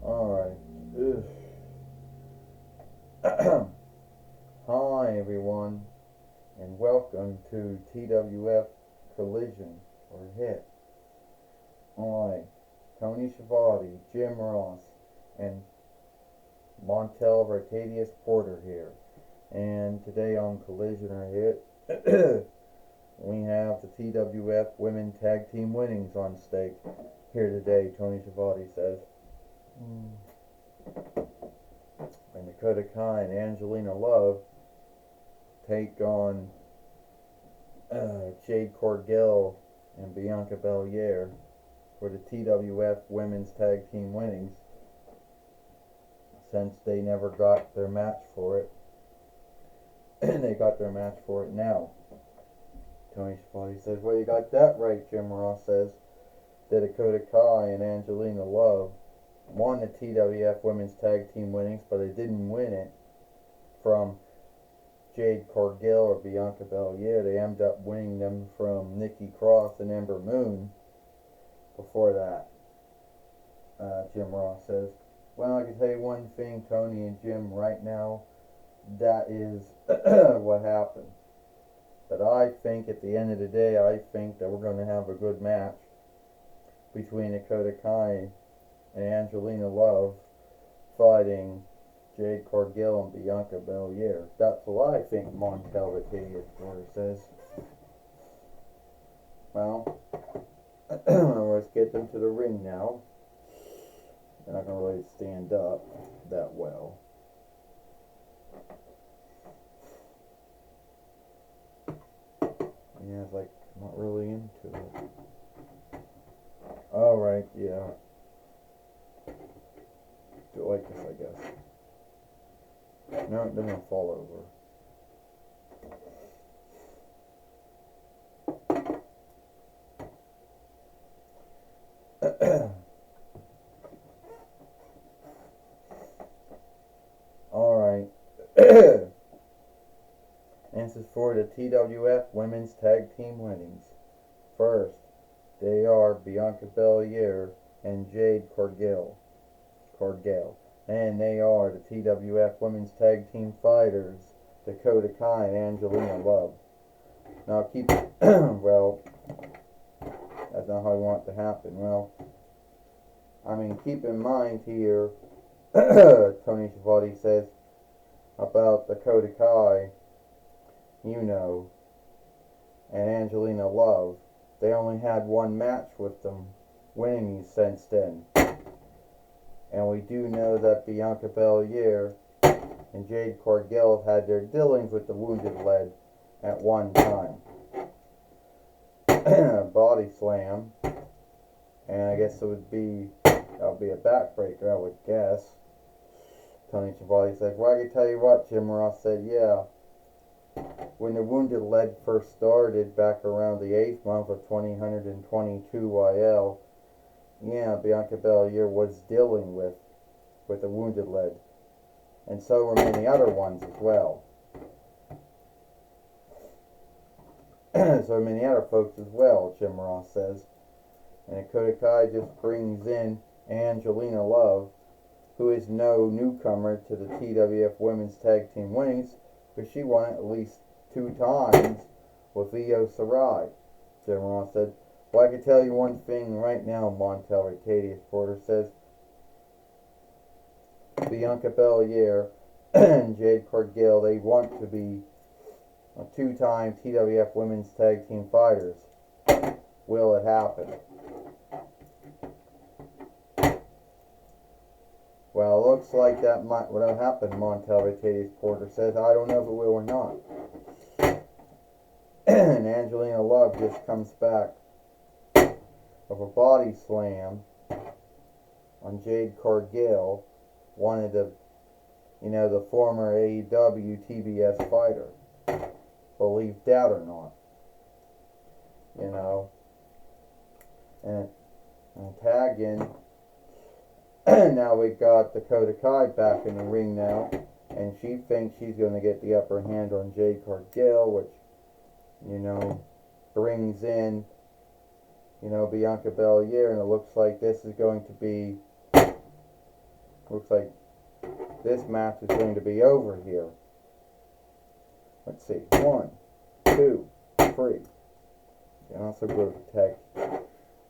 Alright. Hi everyone, and welcome to TWF Collision or Hit. I, Tony Schiavone, Jim Ross, and Montel Arcadius Porter here. And today on Collision or Hit, we have the TWF Women Tag Team Winnings on stake. Here today, Tony Schiavone says. And Dakota Kai and Angelina Love take on Jade Cargill and Bianca Belair for the TWF Women's Tag Team Winnings, since they never got their match for it. And they got their match for it now. Tony Schiavone says, well, you got that right, Jim Ross says. The Dakota Kai and Angelina Love won the TWF Women's Tag Team Winnings, but they didn't win it from Jade Cargill or Bianca Belair. They ended up winning them from Nikki Cross and Ember Moon before that. Jim Ross says, well, I can tell you one thing, Tony and Jim, right now, that is what happened. But I think at the end of the day, I think that we're going to have a good match between Dakota Kai and Angelina Love fighting Jade Cargill and Bianca Belair. That's what I think, Montel Arcadius Porter says. Well, let's get them to the ring now. They're not going to really stand up that well. Yeah, it's like, I'm not really into it. Alright, yeah. Do it like this, I guess. No, they're gonna fall over. Alright. And this is for the TWF Women's Tag Team Winnings. First, they are Bianca Belair and Jade Cargill. And they are the TWF Women's Tag Team Fighters, Dakota Kai and Angelina Love. Now keep, well, that's not how I want it to happen. Well, I mean, keep in mind here, Tony Schiavone says about Dakota Kai, you know, and Angelina Love. They only had one match with them winning since then. And we do know that Bianca Belair and Jade Cargill have had their dealings with the Wounded Lead at one time. Body slam. And I guess that would be a backbreaker, I would guess. Tony Schiavone said, well, I can tell you what, Jim Ross said, yeah. When the Wounded Lead first started back around the 8th month of 2022 YL, yeah, Bianca Belair was dealing with the Wounded Lead. And so were many other ones as well. So many other folks as well, Jim Ross says. And Dakota Kai just brings in Angelina Love, who is no newcomer to the TWF Women's Tag Team Winnings, but she won it at least 2 times with Io Shirai. Jim Ross said, well, I can tell you one thing right now, Montel Arcadius Porter says. Bianca Belair and Jade Cargill, they want to be 2-time TWF Women's Tag Team Fighters. Will it happen? Well, it looks like that might would have happened, Montel Arcadius Porter says. I don't know if it will or not. And Angelina Love just comes back of a body slam on Jade Cargill, one of the, the former AEW TBS fighter. Believe that or not. And tag in. Now we got Dakota Kai back in the ring now, and she thinks she's going to get the upper hand on Jade Cargill, which, brings in Bianca Belair, and it looks like this is going to be, looks like this match is going to be over here. Let's see, 1, 2, 3. And also go to tag.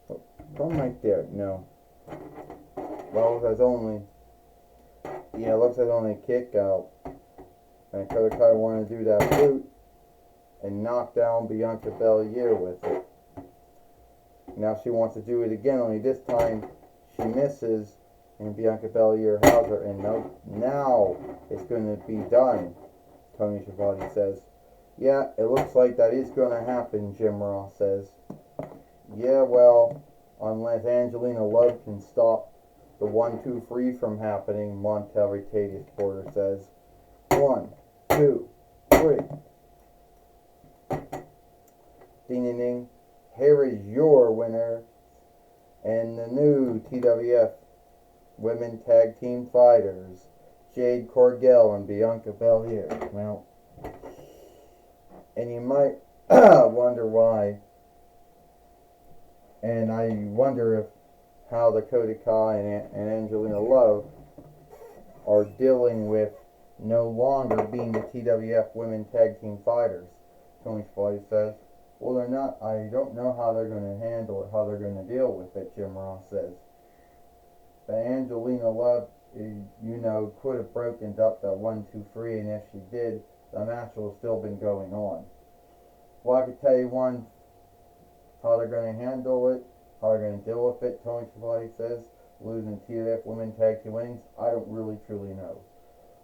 Oh, come right there. No. Well, there's only. Yeah, it looks like only a kick out. And Dakota Kai wanted to do that boot and knock down Bianca Belair with it. Now she wants to do it again, only this time she misses and Bianca Belair has her. And now it's going to be done, Tony Schiavone says. Yeah, it looks like that is going to happen, Jim Ross says. Yeah, well, unless Angelina Love can stop the 1-2-3 from happening, Montel Ricadius Porter says. 1, 2, 3. Ding ding ding. Here is your winner and the new TWF Women Tag Team Fighters, Jade Cargill and Bianca Belair. Well, and you might wonder why. And I wonder if how Dakota Kai and Angelina Love are dealing with no longer being the TWF Women Tag Team Fighters. Tony Schiavone says. Well, they're not. I don't know how they're going to handle it, how they're going to deal with it, Jim Ross says. But Angelina Love, could have broken up that 1-2-3, and if she did, the match would have still been going on. Well, I could tell you how they're going to handle it, how they're going to deal with it, Tony Schiavone says. Losing TWF Women Tag Team winnings, I don't really truly know.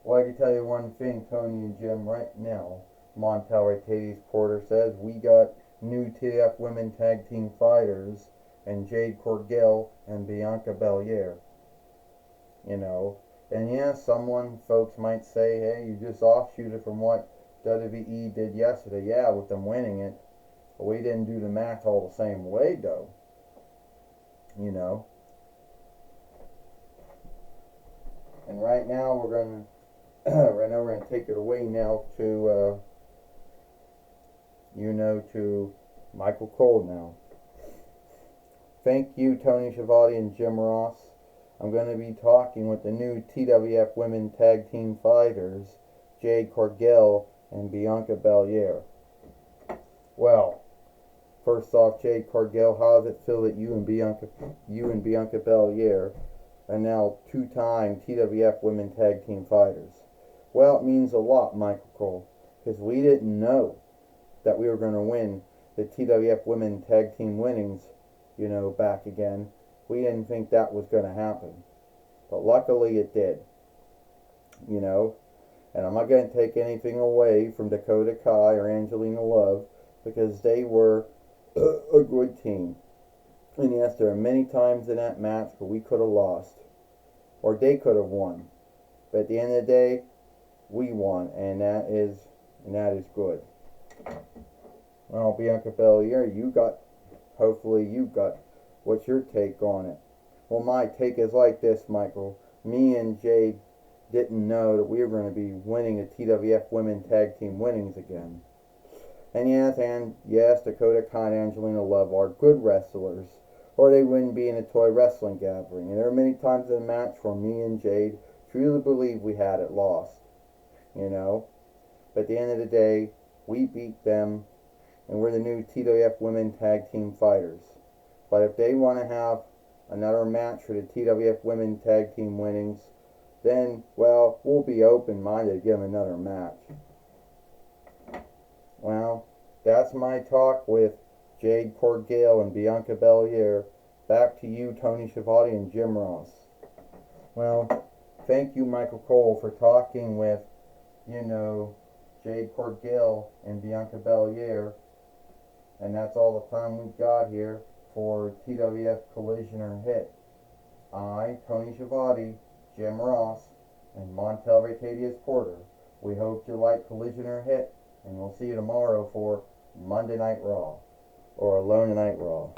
Well, I can tell you one thing, Tony and Jim, right now. Montel Ricadius Porter says, we got new TWF Women Tag Team Fighters and Jade Cargill and Bianca Belair. And yeah, folks might say, hey, you just offshoot it from what WWE did yesterday. Yeah, with them winning it. But we didn't do the match all the same way, though. And right now we're gonna take it away now to to Michael Cole now. Thank you, Tony Schiavone and Jim Ross. I'm going to be talking with the new TWF Women Tag Team Fighters, Jade Cargill and Bianca Belair. Well, first off, Jade Cargill, how does it feel that you and Bianca Belair are now two-time TWF Women Tag Team Fighters? Well, it means a lot, Michael Cole, because we didn't know that we were going to win the TWF Women Tag Team winnings, back again. We didn't think that was going to happen. But luckily it did. And I'm not going to take anything away from Dakota Kai or Angelina Love because they were a good team. And yes, there are many times in that match where we could have lost. Or they could have won. But at the end of the day, we won. And that is good. Well, Bianca Belair, hopefully you got, what's your take on it? Well, my take is like this, Michael. Me and Jade didn't know that we were going to be winning the TWF Women Tag Team winnings again. And yes, Dakota Kai and Angelina Love are good wrestlers, or they wouldn't be in a toy wrestling gathering. And there are many times in the match where me and Jade truly believe we had it lost. But at the end of the day, we beat them, and we're the new TWF Women Tag Team Fighters. But if they want to have another match for the TWF Women Tag Team winnings, then, well, we'll be open-minded to give them another match. Well, that's my talk with Jade Cargill and Bianca Belair. Back to you, Tony Schiavone and Jim Ross. Well, thank you, Michael Cole, for talking with, Jade Cargill and Bianca Belair. And that's all the time we've got here for TWF Collision or Hit. I, Tony Schiavone, Jim Ross, and Montel Ricadius Porter. We hope you like Collision or Hit, and we'll see you tomorrow for Monday Night Raw, or Alone Night Raw.